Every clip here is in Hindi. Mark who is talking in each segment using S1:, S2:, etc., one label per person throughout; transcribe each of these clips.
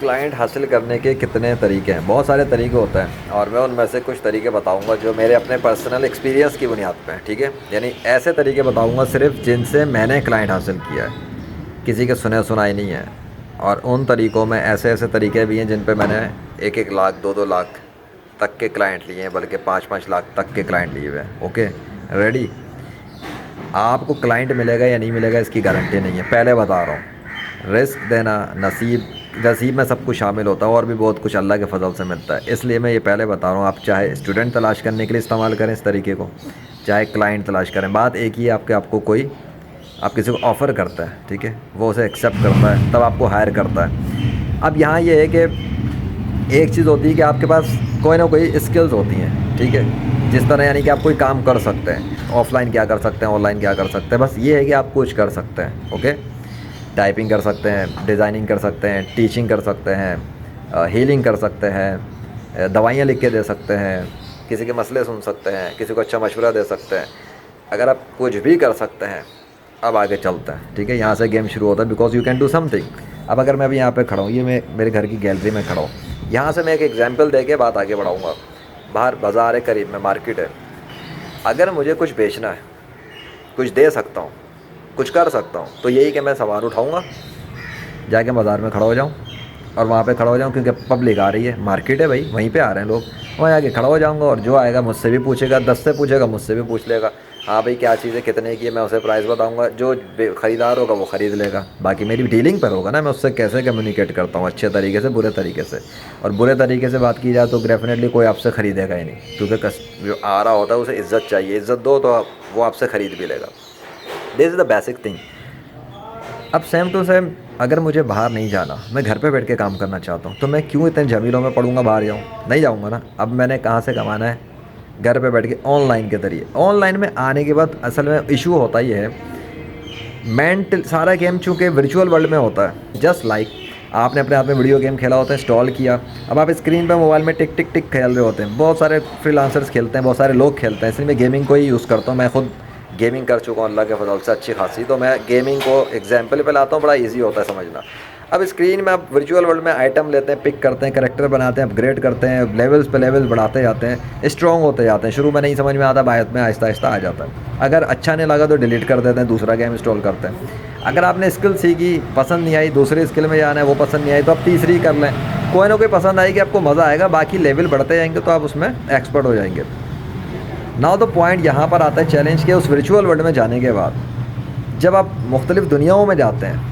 S1: क्लाइंट हासिल करने के कितने तरीके हैं? बहुत सारे तरीके होते हैं और मैं उनमें से कुछ तरीके बताऊंगा जो मेरे अपने पर्सनल एक्सपीरियंस की बुनियाद पे हैं, ठीक है? यानी ऐसे तरीके बताऊंगा सिर्फ जिनसे मैंने क्लाइंट हासिल किया है, किसी के सुने सुनाई नहीं है। और उन तरीक़ों में ऐसे ऐसे तरीके भी हैं जिन पे मैंने 1-1 लाख 2-2 लाख तक के क्लाइंट लिए हैं, बल्कि 5-5 लाख तक के क्लाइंट लिए हुए हैं। Okay, ready? आपको क्लाइंट मिलेगा या नहीं मिलेगा इसकी गारंटी नहीं है, पहले बता रहा हूँ। रिस्क देना, नसीब में सब कुछ शामिल होता है और भी बहुत कुछ अल्लाह के फजल से मिलता है, इसलिए मैं ये पहले बता रहा हूँ। आप चाहे स्टूडेंट तलाश करने के लिए इस्तेमाल करें इस तरीके को, चाहे क्लाइंट तलाश करें, बात एक ही है। आपको कोई आप किसी को ऑफ़र करता है, ठीक है, वो उसे एक्सेप्ट करता है, तब आपको हायर करता है। अब यहाँ ये है कि एक चीज़ होती है कि आपके पास कोई ना कोई स्किल्स होती हैं, ठीक है, जिस तरह यानी कि आप कोई काम कर सकते हैं, ऑफलाइन क्या कर सकते हैं, ऑनलाइन क्या कर सकते हैं, बस ये है कि आप कुछ कर सकते हैं। ओके, टाइपिंग कर सकते हैं, डिज़ाइनिंग कर सकते हैं, टीचिंग कर सकते हैं, हीलिंग कर सकते हैं, दवाइयाँ लिख के दे सकते हैं, किसी के मसले सुन सकते हैं, किसी को अच्छा मशवरा दे सकते हैं। अगर आप कुछ भी कर सकते हैं, अब आगे चलता है, ठीक है, यहाँ से गेम शुरू होता है, because you can do something. अब अगर मैं अभी यहाँ पे खड़ा हूँ, ये मैं मेरे घर की गैलरी में खड़ा हूँ, यहाँ से मैं एक एग्जांपल दे के बात आगे बढ़ाऊँगा। बाहर बाज़ार है, करीब में मार्केट है, अगर मुझे कुछ बेचना है, कुछ दे सकता हूँ, कुछ कर सकता हूँ, तो यही कि मैं सवार उठाऊँगा, जाके बाज़ार में खड़ा हो जाऊँ और वहाँ पे खड़ा हो जाऊँ, क्योंकि पब्लिक आ रही है, मार्केट है भाई, वहीं पे आ रहे हैं लोग, वहाँ आके खड़ा हो जाऊँगा और जो आएगा मुझसे भी पूछेगा, 10 से पूछेगा, मुझसे भी पूछ लेगा, हाँ भाई क्या चीज़ है, कितने की है, मैं उसे प्राइस बताऊँगा, जो ख़रीदार होगा वो ख़रीद लेगा। बाकी मेरी डीलिंग पर होगा ना, मैं उससे कैसे कम्युनिकेट करता हूँ, अच्छे तरीके से, बुरे तरीके से। और बुरे तरीके से बात की जाए तो डेफिनेटली कोई आपसे ख़रीदेगा ही नहीं, क्योंकि जो आ रहा होता है उसे इज़्ज़त चाहिए, इज़्ज़त दो तो वो आपसे ख़रीद भी लेगा। This is the basic thing. अब सेम टू सेम, अगर मुझे बाहर नहीं जाना, मैं घर पे बैठ के काम करना चाहता हूँ, तो मैं क्यों इतने झमेलों में पड़ूंगा, बाहर जाऊँ? नहीं जाऊँगा ना। अब मैंने कहाँ से कमाना है? घर पे बैठ के ऑनलाइन के ज़रिए। ऑनलाइन में आने के बाद असल में इशू होता ही है, मेंटल सारा गेम चूँकि वर्चुअल वर्ल्ड में होता है, जस्ट लाइक आपने अपने हाथ में वीडियो गेम खेला होता है, इंस्टॉल किया, अब आप स्क्रीन पे मोबाइल में टिक टिक टिक खेल रहे होते हैं। बहुत सारे फ्रीलांसर्स खेलते हैं, बहुत सारे लोग खेलते हैं, इसलिए मैं गेमिंग को ही यूज़ करता हूँ। मैं खुद गेमिंग कर चुका हूँ अल्लाह के फजल से अच्छी खासी, तो मैं गेमिंग को एग्जाम्पल पे लाता हूँ, बड़ा ईजी होता है समझना। अब स्क्रीन में आप वर्चुअल वर्ल्ड में आइटम लेते हैं, पिक करते हैं, करेक्टर बनाते हैं, अपग्रेड करते हैं, लेवल्स पे लेवल्स बढ़ाते जाते हैं, स्ट्रॉन्ग होते जाते हैं। शुरू में नहीं समझ में आता, बाद में आहिस्ता आहिस्ता आ जाता है। अगर अच्छा नहीं लगा तो डिलीट कर देते हैं, दूसरा गेम इंस्टॉल करते हैं। अगर आपने स्किल सीखी, पसंद नहीं आई, दूसरी स्किल में जाना है, वो पसंद नहीं आई, तो आप तीसरी कर लें, कोई ना कोई पसंद आएगी, आपको मज़ा आएगा, बाकी लेवल बढ़ते जाएंगे तो आप उसमें एक्सपर्ट हो जाएंगे। नाउ तो पॉइंट यहाँ पर आता है चैलेंज के, उस वर्चुअल वर्ल्ड में जाने के बाद जब आप मुख्तलिफ़ दुनियाओं में जाते हैं,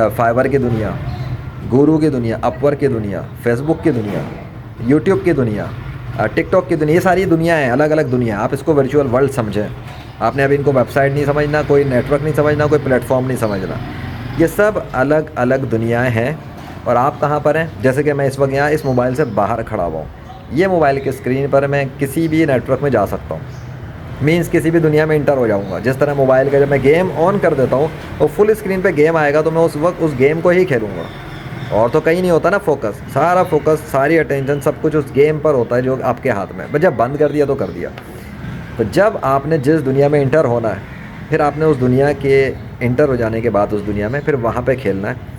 S1: फाइवर की दुनिया, गुरु की दुनिया, अपवर्क की दुनिया, फेसबुक की दुनिया, यूट्यूब की दुनिया, टिकटॉक की दुनिया, ये सारी दुनिया है, अलग अलग दुनिया। आप इसको वर्चुअल वर्ल्ड समझें। आपने अभी इनको वेबसाइट नहीं समझना, कोई नेटवर्क नहीं समझना, कोई प्लेटफॉर्म नहीं समझना, ये सब अलग अलग दुनियाएँ हैं। और आप कहाँ पर हैं? जैसे कि मैं इस वक्त यहाँ इस मोबाइल से बाहर खड़ा हुआ हूँ, ये मोबाइल की स्क्रीन पर मैं किसी भी नेटवर्क में जा सकता हूँ, मीन्स किसी भी दुनिया में इंटर हो जाऊँगा। जिस तरह मोबाइल का जब मैं गेम ऑन कर देता हूँ तो फुल स्क्रीन पे गेम आएगा, तो मैं उस वक्त उस गेम को ही खेलूँगा, और तो कहीं नहीं होता ना फोकस, सारा फोकस, सारी अटेंशन, सब कुछ उस गेम पर होता है जो आपके हाथ में। बस जब बंद कर दिया तो कर दिया। तो जब आपने जिस दुनिया में इंटर होना है, फिर आपने उस दुनिया के इंटर हो जाने के बाद उस दुनिया में फिर वहाँ पर खेलना है,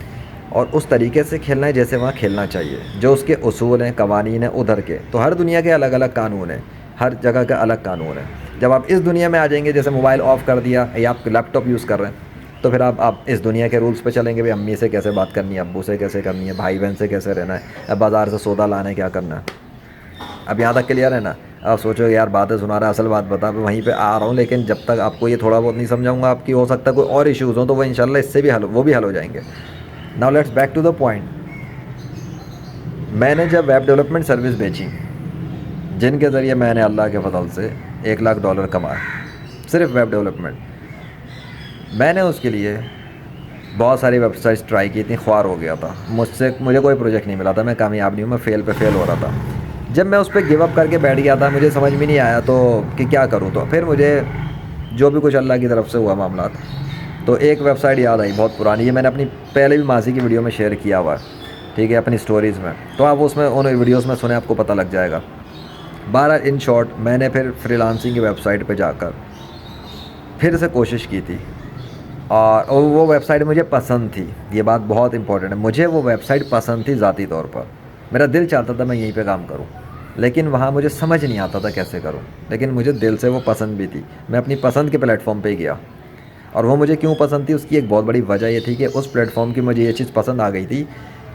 S1: और उस तरीके से खेलना है जैसे वहाँ खेलना चाहिए, जो उसके उसूल हैं, कवानीन हैं उधर के। तो हर दुनिया के अलग अलग कानून हैं, हर जगह का अलग कानून है। जब आप इस दुनिया में आ जाएंगे, जैसे मोबाइल ऑफ़ कर दिया या आप लैपटॉप यूज़ कर रहे हैं, तो फिर आप इस दुनिया के रूल्स पे चलेंगे। भाई अम्मी से कैसे बात करनी है, अब्बू से कैसे करनी है, भाई बहन से कैसे रहना है, बाज़ार से सौदा लाना है, क्या करना है। अब यहाँ तक क्लियर है ना? आप सोचोगे यार बातें सुना रहा है, असल बात बता, मैं वहीं पे आ रहा हूँ, लेकिन जब तक आपको ये थोड़ा बहुत नहीं समझाऊंगा, आपकी हो सकता है कोई और इश्यूज़ हों, तो वो इंशाल्लाह इससे भी वो भी हल हो जाएंगे। Now let's back to the point. मैंने जब वेब डेवलपमेंट सर्विस बेची, जिनके ज़रिए मैंने अल्लाह के फजल से $1 लाख कमाए, सिर्फ वेब डेवलपमेंट, मैंने उसके लिए बहुत सारी वेबसाइट्स ट्राई की थी, ख्वार हो गया था, मुझे कोई प्रोजेक्ट नहीं मिला था, मैं कामयाब नहीं हूँ, मैं फेल पे फेल हो रहा था। जब मैं उस पर गिव अप करके बैठ गया था, मुझे समझ में नहीं आया तो कि क्या करूँ, तो फिर मुझे जो भी कुछ अल्लाह की तरफ से हुआ मामला, तो एक वेबसाइट याद आई, बहुत पुरानी, ये मैंने अपनी पहले भी माजी की वीडियो में शेयर किया हुआ है, ठीक है, अपनी स्टोरीज़ में, तो आप उसमें उन वीडियोस में सुने, आपको पता लग जाएगा। 12 इन शॉर्ट, मैंने फिर फ्रीलांसिंग की वेबसाइट पे जाकर फिर से कोशिश की थी, और वो वेबसाइट मुझे पसंद थी। ये बात बहुत इंपॉर्टेंट है, मुझे वो वेबसाइट पसंद थी ज़ाती तौर पर। मेरा दिल चाहता था मैं यहीं पे काम करूँ, लेकिन वहाँ मुझे समझ नहीं आता था कैसे करूँ, लेकिन मुझे दिल से वो पसंद भी थी। मैं अपनी पसंद के प्लेटफॉर्म पे ही गया। और वो मुझे क्यों पसंद थी, उसकी एक बहुत बड़ी वजह ये थी कि उस प्लेटफॉर्म की मुझे ये चीज़ पसंद आ गई थी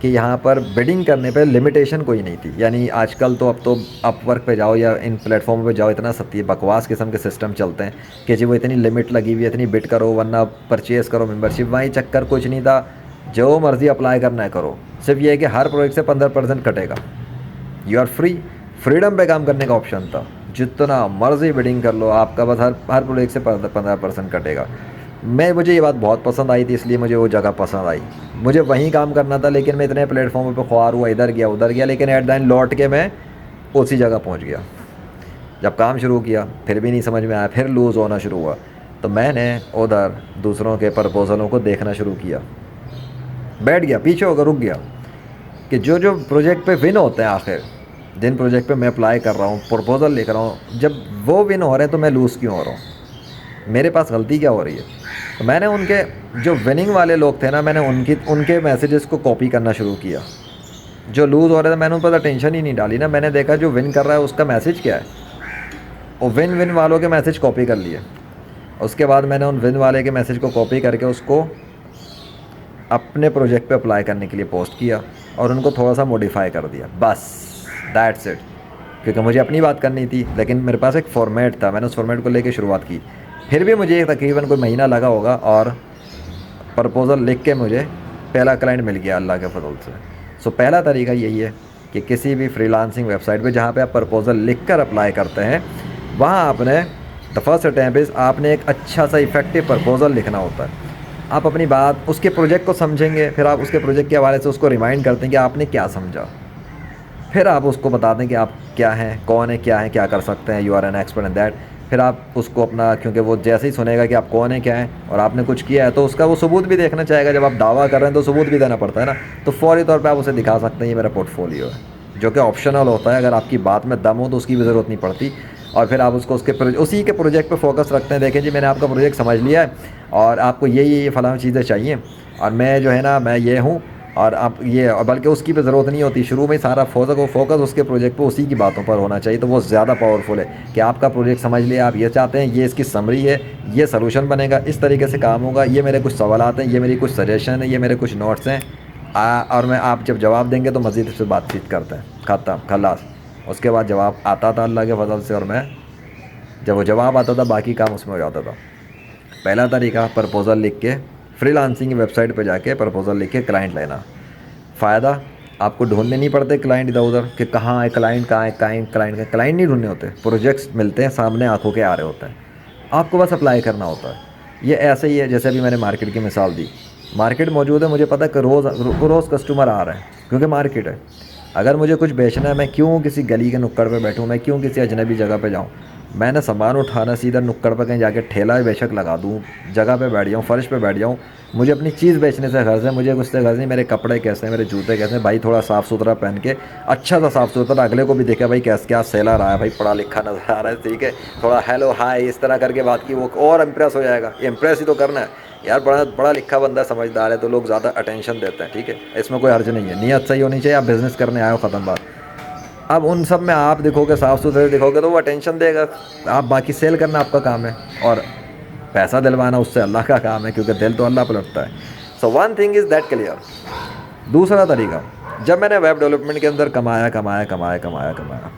S1: कि यहाँ पर बिडिंग करने पे लिमिटेशन कोई नहीं थी। यानी आजकल तो अब तो अपवर्क पे जाओ या इन प्लेटफॉर्म पे जाओ, इतना सत्य बकवास किस्म के सिस्टम चलते हैं कि जी वो इतनी लिमिट लगी हुई है, इतनी बिड करो वरना परचेज़ करो मेंबरशिप। वहीं चक्कर कुछ नहीं था, जो मर्ज़ी अप्लाई करना है करो। सिर्फ ये है कि हर प्रोजेक्ट से 15% कटेगा। यू आर फ्री, फ्रीडम पे काम करने का ऑप्शन था। जितना मर्ज़ी बिडिंग कर लो, आपका बस हर प्रोजेक्ट से 15% कटेगा। मुझे ये बात बहुत पसंद आई थी, इसलिए मुझे वो जगह पसंद आई। मुझे वहीं काम करना था, लेकिन मैं इतने प्लेटफॉर्म पे ख्वार हुआ, इधर गया उधर गया, लेकिन एट द एंड लौट के मैं उसी जगह पहुंच गया। जब काम शुरू किया फिर भी नहीं समझ में आया, फिर लूज़ होना शुरू हुआ, तो मैंने उधर दूसरों के प्रपोज़लों को देखना शुरू किया। बैठ गया, पीछे होकर रुक गया कि जो जो प्रोजेक्ट पे विन होते हैं, आखिर जिन प्रोजेक्ट पे मैं अप्लाई कर रहा हूँ, प्रपोज़ल लिख रहा हूँ, जब वो विन हो रहे हैं तो मैं लूज़ क्यों हो रहा हूँ, मेरे पास गलती क्या हो रही है। तो मैंने उनके जो विनिंग वाले लोग थे ना, मैंने उनके मैसेजेस को कॉपी करना शुरू किया। जो लूज़ हो रहे थे मैंने उन पर टेंशन ही नहीं डाली ना, मैंने देखा जो विन कर रहा है उसका मैसेज क्या है, और विन वालों के मैसेज कॉपी कर लिए। उसके बाद मैंने उन विन वाले के मैसेज को कॉपी करके उसको अपने प्रोजेक्ट पे अप्लाई करने के लिए पोस्ट किया और उनको थोड़ा सा मॉडिफाई कर दिया, बस दैट्स इट। क्योंकि मुझे अपनी बात करनी थी, लेकिन मेरे पास एक फॉर्मेट था, मैंने उस फॉर्मेट को लेके शुरुआत की। फिर भी मुझे तकरीबन कोई महीना लगा होगा और प्रपोज़ल लिख के मुझे पहला क्लाइंट मिल गया अल्लाह के फजल से। सो पहला तरीका यही है कि किसी भी फ्रीलांसिंग वेबसाइट पे जहाँ पे आप प्रपोज़ल लिख कर अप्लाई करते हैं, वहाँ आपने द फर्स्ट अटैम्प्ट इज़ आपने एक अच्छा सा इफ़ेक्टिव प्रपोज़ल लिखना होता है। आप अपनी बात उसके प्रोजेक्ट को समझेंगे, फिर आप उसके प्रोजेक्ट के हवाले से उसको रिमाइंड करते हैं कि आपने क्या समझा, फिर आप उसको बता दें कि आप क्या हैं, कौन है, क्या है, क्या कर सकते हैं, you are an expert in that. फिर आप उसको अपना, क्योंकि वो जैसे ही सुनेगा कि आप कौन है, क्या है और आपने कुछ किया है, तो उसका वो सबूत भी देखना चाहेगा। जब आप दावा कर रहे हैं तो सबूत भी देना पड़ता है ना, तो फौरी तौर पे आप उसे दिखा सकते हैं ये मेरा पोर्टफोलियो है, जो कि ऑप्शनल होता है। अगर आपकी बात में दम हो तो उसकी भी ज़रूरत नहीं पड़ती। और फिर आप उसको उसी के प्रोजेक्ट पे फोकस रखते हैं, देखें जी मैंने आपका प्रोजेक्ट समझ लिया है और आपको ये फ़लाँ चीज़ें चाहिए और मैं जो है ना मैं ये हूँ और आप ये, और बल्कि उसकी भी ज़रूरत नहीं होती। शुरू में सारा फोकस उसके प्रोजेक्ट पे, उसी की बातों पर होना चाहिए, तो वो ज़्यादा पावरफुल है कि आपका प्रोजेक्ट समझ लिया, आप ये चाहते हैं, ये इसकी समरी है, ये सलूशन बनेगा, इस तरीके से काम होगा, ये मेरे कुछ सवालात हैं, ये मेरी कुछ सजेशन है, ये मेरे कुछ नोट्स हैं, और मैं आप जब जवाब देंगे तो मज़ीद से बातचीत करते हैं, ख़त्म खलास। उसके बाद जवाब आता था अल्लाह के फजल से, और मैं जब वो जवाब आता था बाकी काम उसमें हो जाता था। पहला तरीका प्रपोज़ल लिख के फ्रीलांसिंग की वेबसाइट पे जाके प्रपोज़ल लिख के क्लाइंट लेना। फ़ायदा, आपको ढूंढने नहीं पड़ते क्लाइंट इधर उधर कि कहाँ है क्लाइंट, कहाँ है क्लाइंट नहीं ढूंढने होते, प्रोजेक्ट्स मिलते हैं सामने आंखों के आ रहे होते हैं, आपको बस अप्लाई करना होता है। ये ऐसे ही है जैसे अभी मैंने मार्केट की मिसाल दी। मार्केट मौजूद है, मुझे पता है कि रोज़ कस्टमर आ रहे हैं क्योंकि मार्केट है। अगर मुझे कुछ बेचना है, मैं क्यों किसी गली के नुक्कड़ पे बैठूँ, मैं क्यों किसी अजनबी जगह पे जाऊँ। मैंने सामान उठाना सीधा नुक्कड़ पर कहीं जाके ठेला बेशक लगा दूँ, जगह पे बैठ जाऊँ, फ़र्श पे बैठ जाऊँ, मुझे अपनी चीज़ बेचने से गर्ज़ है, मुझे कुछ से गर्ज़ नहीं मेरे कपड़े कैसे हैं, मेरे जूते कैसे हैं। भाई थोड़ा साफ़ सुथरा पहन के, अच्छा सा साफ़ सुथरा, अगले को भी देखे भाई कैसे क्या सेलर आया, भाई पढ़ा लिखा नज़र आ रहा है, ठीक है, थोड़ा हेलो हाय इस तरह करके बात की, वो और इम्प्रेस हो जाएगा। इम्प्रेस ही तो करना है यार, बड़ा लिखा बंदा समझदार है तो लोग ज़्यादा अटेंशन देते हैं, ठीक है, इसमें कोई हर्ज नहीं है। नीयत सही होनी चाहिए, आप बिज़नेस करने आए हो, ख़त्म बात। अब उन सब में आप दिखोगे, साफ़ सुथरे दिखोगे तो वो अटेंशन देगा। आप बाकी सेल करना आपका काम है और पैसा दिलवाना उससे अल्लाह का काम है, क्योंकि दिल तो अल्लाह पर लगता है। So one thing is that clear. दूसरा तरीका, जब मैंने वेब डेवलपमेंट के अंदर कमाया,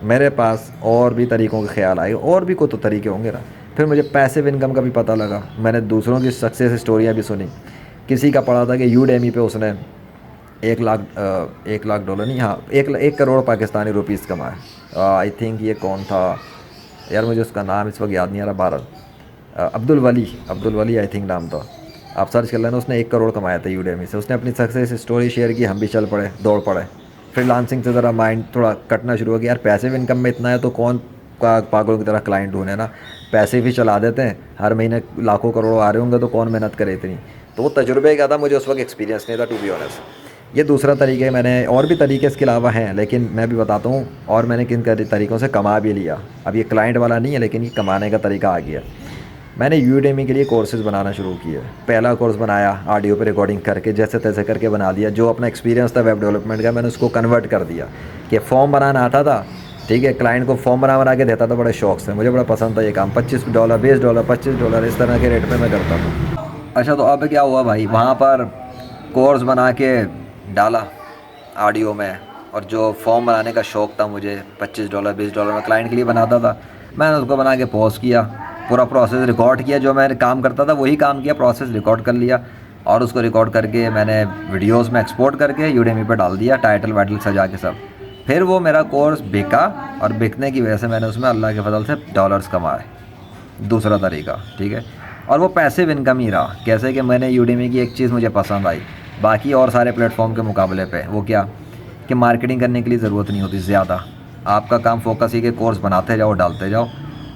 S1: मेरे पास और भी तरीक़ों के ख्याल आए, और भी कोई तो तरीके होंगे ना। फिर मुझे पैसिव इनकम का भी पता लगा, मैंने दूसरों की सक्सेस स्टोरियाँ भी सुनी। किसी का पढ़ा था कि यूडेमी पे उसने 1 लाख डॉलर नहीं, हाँ 1 करोड़ पाकिस्तानी रुपीज़ कमाए। आई थिंक ये कौन था यार, मुझे उसका नाम इस वक्त याद नहीं आ रहा। अब्दुल वली आई थिंक नाम था, आप सर्च कर लेना। उसने 1 करोड़ कमाया था यूडेमी से। उसने अपनी सक्सेस स्टोरी शेयर की, हम भी चल पड़े, दौड़ पड़े। फ्रीलांसिंग से ज़रा माइंड थोड़ा कटना शुरू हो गया, यार पैसिव इनकम में इतना है तो कौन पागलों की तरह क्लाइंट ढूंढे ना, पैसे भी चला देते हैं, हर महीने लाखों करोड़ों आ रहे होंगे तो कौन मेहनत करे इतनी। तो वो तजुर्बे का था, मुझे उस वक्त एक्सपीरियंस नहीं था टू बी ऑनेस्ट। ये दूसरा तरीका है। मैंने और भी तरीके इसके अलावा हैं, लेकिन मैं भी बताता हूँ और मैंने किन तरीक़ों से कमा भी लिया। अब ये क्लाइंट वाला नहीं है, लेकिन ये कमाने का तरीका आ गया। मैंने यूडेमी के लिए कोर्सेज़ बनाना शुरू किए। पहला कोर्स बनाया ऑडियो पे रिकॉर्डिंग करके, जैसे तैसे करके बना दिया। जो अपना एक्सपीरियंस था वेब डेवलपमेंट का, मैंने उसको कन्वर्ट कर दिया कि फॉर्म बनाना आता था, ठीक है। क्लाइंट को फॉर्म बना बना के देता था बड़े शौक से, मुझे बड़ा पसंद था ये काम। $25, $20, $25 इस तरह के रेट पे मैं करता था। अच्छा, तो अब क्या हुआ भाई, वहाँ पर कोर्स बना के डाला ऑडियो में, और जो फॉर्म बनाने का शौक़ था मुझे, $25 $20 में क्लाइंट के लिए बनाता था, मैंने उसको बना के पोस्ट किया, पूरा प्रोसेस रिकॉर्ड किया। जो मैंने काम करता था वही काम किया, प्रोसेस रिकॉर्ड कर लिया, और उसको रिकॉर्ड करके मैंने वीडियोस में एक्सपोर्ट करके यूडेमी पे डाल दिया, टाइटल वाइटल सजा के सब। फिर वो मेरा कोर्स बिका, और बिकने की वजह से मैंने उसमें अल्लाह के फजल से डॉलर्स कमाए। दूसरा तरीका, ठीक है। और वो पैसिव इनकम ही रहा। कैसे कि मैंने यूडेमी की एक चीज़ मुझे पसंद आई बाकी और सारे प्लेटफॉर्म के मुकाबले पे, वो क्या कि मार्केटिंग करने के लिए ज़रूरत नहीं होती ज़्यादा। आपका काम फोकस ही कि कोर्स बनाते जाओ, डालते जाओ।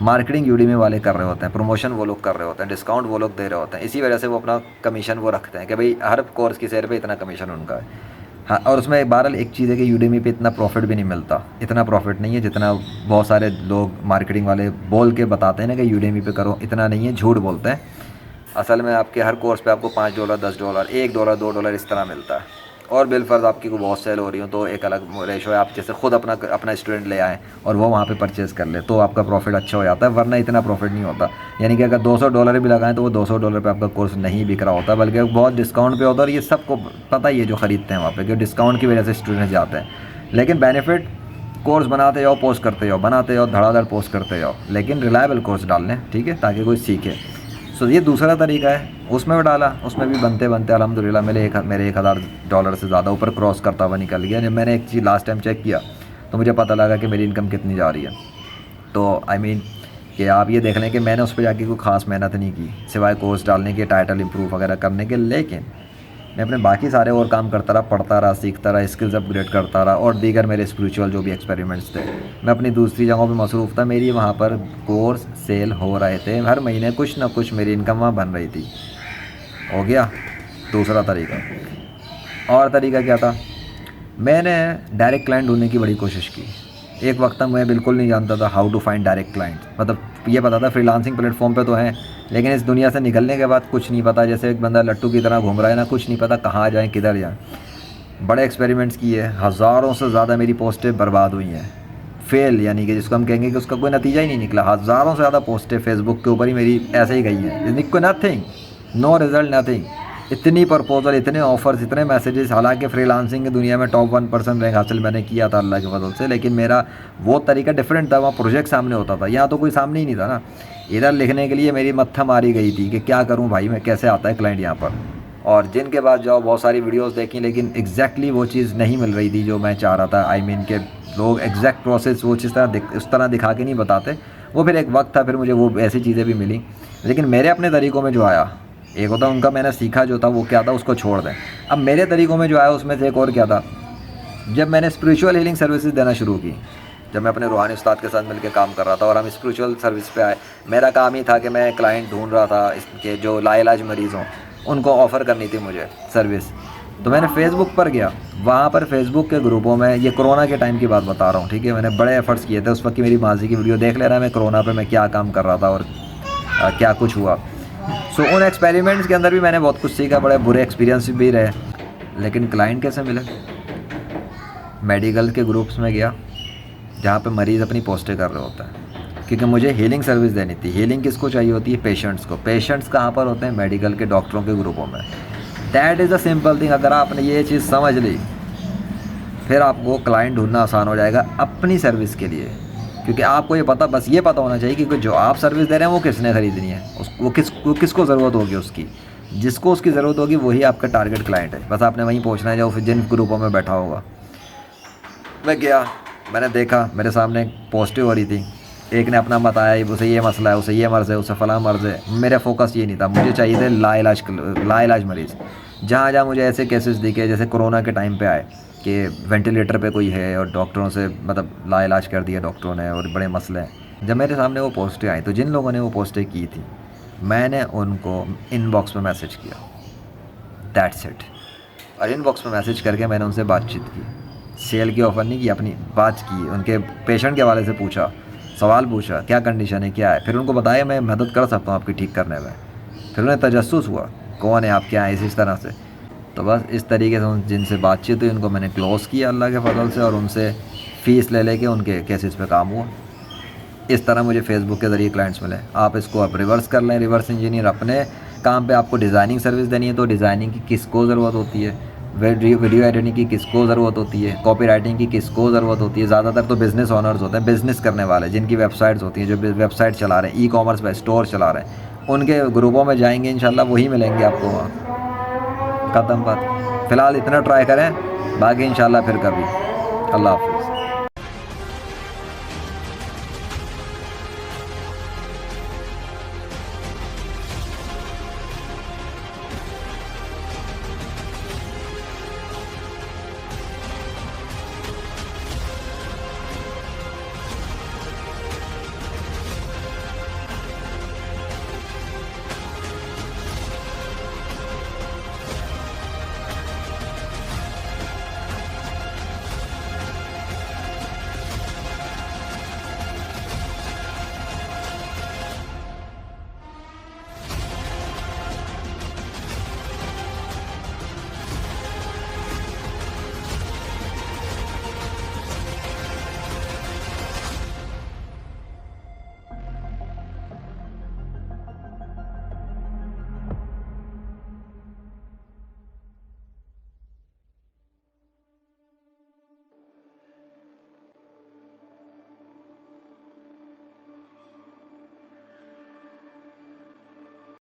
S1: मार्केटिंग यूडेमी वाले कर रहे होते हैं, प्रमोशन वो लोग कर रहे होते हैं, डिस्काउंट वो लोग दे रहे होते हैं। इसी वजह से वो अपना कमीशन वो रखते हैं कि भाई हर कोर्स की शेयर पे इतना कमीशन उनका है। हाँ, और उसमें बहरहाल एक चीज़ है कि यूडेमी पे इतना प्रॉफिट भी नहीं मिलता, इतना प्रॉफिट नहीं है जितना बहुत सारे लोग मार्केटिंग वाले बोल के बताते हैं ना कि यूडेमी पे करो। इतना नहीं है, झूठ बोलते हैं। असल में आपके हर कोर्स पे आपको $5, $10, $1, $2 इस तरह मिलता है। और बिलफर्ज आपकी को बहुत सेल हो रही हो तो एक अलग रेशो है। आप जैसे खुद अपना स्टूडेंट ले आएँ और वो वहाँ पे परचेज़ कर ले तो आपका प्रॉफिट अच्छा हो जाता है, वरना इतना प्रॉफिट नहीं होता। यानी कि अगर $200 भी लगाएं तो वो $200 पे आपका कोर्स नहीं बिक रहा होता, बल्कि बहुत डिस्काउंट पे होता है। और ये सबको पता ही है जो ख़रीदते हैं वहाँ पे, कि डिस्काउंट की वजह से स्टूडेंट जाते हैं। लेकिन बेनिफिट, कोर्स बनाते जाओ, पोस्ट करते जाओ, बनाते जाओ, धड़ाधड़ पोस्ट करते जाओ, लेकिन रिलायबल कोर्स डाल लें, ठीक है, ताकि कोई सीखे। सो ये दूसरा तरीका है। उसमें भी डाला, उसमें भी बनते बनते अल्हम्दुलिल्लाह मेरे $1000 से ज़्यादा ऊपर क्रॉस करता हुआ निकल गया। जब मैंने एक चीज़ लास्ट टाइम चेक किया तो मुझे पता लगा कि मेरी इनकम कितनी जा रही है। तो आई मीन कि आप ये देख लें कि मैंने उस पर जाके कोई ख़ास मेहनत नहीं की सिवाय कोर्स डालने के, टाइटल इंप्रूव वगैरह करने के। लेकिन मैं अपने बाकी सारे और काम करता रहा, पढ़ता रहा, सीखता रहा, स्किल्स अपग्रेड करता रहा, और दीगर मेरे स्पिरिचुअल जो भी एक्सपेरिमेंट्स थे, मैं अपनी दूसरी जगहों पे मसरूफ़ था। मेरी वहाँ पर कोर्स सेल हो रहे थे, हर महीने कुछ ना कुछ मेरी इनकम वहाँ बन रही थी। हो गया दूसरा तरीका। और तरीका क्या था, मैंने डायरेक्ट क्लाइंट ढूंढने की बड़ी कोशिश की। एक वक्त तक मैं बिल्कुल नहीं जानता था how to find direct client. मतलब ये पता था फ्रीलांसिंग प्लेटफॉर्म पे तो हैं, लेकिन इस दुनिया से निकलने के बाद कुछ नहीं पता। जैसे एक बंदा लट्टू की तरह घूम रहा है ना, कुछ नहीं पता कहाँ जाएँ किधर जाएँ। बड़े एक्सपेरिमेंट्स किए, हज़ारों से ज़्यादा मेरी पोस्टें बर्बाद हुई हैं, फेल, यानी कि जिसको हम कहेंगे कि उसका कोई नतीजा ही नहीं निकला। हज़ारों से ज़्यादा पोस्टें फेसबुक के ऊपर ही मेरी ऐसे ही गई हैं, कोई नथिंग, नो रिज़ल्ट, नथिंग। इतनी प्रपोजल, इतने ऑफ़र्स, इतने मैसेजेस। हालांकि फ्रीलांसिंग की दुनिया में टॉप 1% रैंक हासिल मैंने किया था अल्लाह के फजल से, लेकिन मेरा वो तरीका डिफरेंट था। वहाँ प्रोजेक्ट सामने होता था, यहाँ तो कोई सामने ही नहीं था ना। इधर लिखने के लिए मेरी मत्था मारी गई थी कि क्या करूँ भाई मैं, कैसे आता है क्लाइंट यहाँ पर। और जिनके बाद जाओ बहुत सारी वीडियोस देखी, लेकिन एग्जैक्टली वो चीज़ नहीं मिल रही थी जो मैं चाह रहा था। आई मीन के लोग एग्जैक्ट प्रोसेस वो चीज़ उस तरह दिखा के नहीं बताते। वो फिर एक वक्त था, फिर मुझे वो ऐसी चीज़ें भी मिली। लेकिन मेरे अपने तरीक़ों में जो आया, एक होता उनका मैंने सीखा जो था वो क्या था, उसको छोड़ दें। अब मेरे तरीक़ों में जो आया उसमें से एक और क्या था, जब मैंने स्पिरिचुअल हीलिंग सर्विसेज देना शुरू की, जब मैं अपने रूहानी उस्ताद के साथ मिलकर काम कर रहा था और हम स्पिरिचुअल सर्विस पे आए। मेरा काम ही था कि मैं क्लाइंट ढूंढ रहा था इसके जो लाइलाज मरीज़ हों, उनको ऑफ़र करनी थी मुझे सर्विस। तो मैंने फ़ेसबुक पर गया, वहाँ पर फ़ेसबुक के ग्रुपों में, ये कोरोना के टाइम की बात बता रहा हूँ, ठीक है, मैंने बड़े एफ़र्ट्स किए थे। उस वक्त की मेरी माजी की वीडियो देख ले रहा है मैं कोरोना पे मैं क्या काम कर रहा था और क्या कुछ हुआ। सो उन एक्सपेरिमेंट्स के अंदर भी मैंने बहुत कुछ सीखा, बड़े बुरे एक्सपीरियंस भी रहे। लेकिन क्लाइंट कैसे मिले, मेडिकल के ग्रुप्स में गया जहाँ पे मरीज़ अपनी पोस्टें कर रहे होता है, क्योंकि मुझे हीलिंग सर्विस देनी थी। हीलिंग किसको चाहिए होती है, पेशेंट्स को। पेशेंट्स कहाँ पर होते हैं, मेडिकल के डॉक्टरों के ग्रुपों में। That is a simple thing. अगर आपने ये चीज़ समझ ली, फिर आपको क्लाइंट ढूंढना आसान हो जाएगा अपनी सर्विस के लिए। क्योंकि आपको ये पता, बस ये पता होना चाहिए कि जो आप सर्विस दे रहे हैं वो किसने ख़रीदनी है, वो किसको ज़रूरत होगी उसकी। जिसको उसकी ज़रूरत होगी वही आपका टारगेट क्लाइंट है। बस आपने वहीं पहुँचना है जो जिन ग्रुपों में बैठा होगा। मैं गया, मैंने देखा मेरे सामने पोस्टें हो रही थी, एक ने अपना बताया उसे ये मसला है, उसे ये मर्ज़ है, उसे फ़लाँ मर्ज़ है। मेरा फोकस ये नहीं था, मुझे चाहिए थे लाइलाज मरीज़। जहाँ जहाँ मुझे ऐसे केसेस दिखे जैसे कोरोना के टाइम पे आए कि वेंटिलेटर पे कोई है और डॉक्टरों से मतलब लाइलाज कर दिया डॉक्टरों ने और बड़े मसले हैं। जब मेरे सामने वो पोस्टें आई तो जिन लोगों ने वो पोस्टें की थी मैंने उनको इनबॉक्स में मैसेज किया, दैट्स इट। और इनबॉक्स में मैसेज करके मैंने उनसे बातचीत की, सेल की ऑफ़र नहीं की, अपनी बात की, उनके पेशेंट के हवाले से पूछा, सवाल पूछा क्या कंडीशन है क्या है, फिर उनको बताया मैं मदद कर सकता हूँ आपकी ठीक करने में। फिर उन्हें तजस्सुस हुआ कौन है आप क्या है इस तरह से। तो बस इस तरीके से उन जिनसे बातचीत हुई उनको मैंने क्लोज़ किया अल्लाह के फजल से, और उनसे फ़ीस ले लेके उनके केसेस पे काम हुआ। इस तरह मुझे फेसबुक के ज़रिए क्लाइंट्स मिले। आप इसको आप रिवर्स कर लें, रिवर्स इंजीनियर अपने काम पे आपको डिज़ाइनिंग सर्विस देनी है तो डिज़ाइनिंग की किसको ज़रूरत होती है, वीडियो एडिटिंग की किसको ज़रूरत होती है, कॉपी राइटिंग की किसको ज़रूरत होती है। ज़्यादातर तो बिज़नेस ओनर्स होते हैं, बिज़नेस करने वाले जिनकी वेबसाइट्स होती हैं, जो वेबसाइट चला रहे हैं, ई कॉमर्स पे स्टोर चला रहे हैं, उनके ग्रुपों में जाएंगे इंशाल्लाह वही मिलेंगे आपको वहाँ। ख़त्म बात। फ़िलहाल इतना ट्राई करें, बाकी इंशाल्लाह फिर कभी। अल्लाह हाफ़िज़।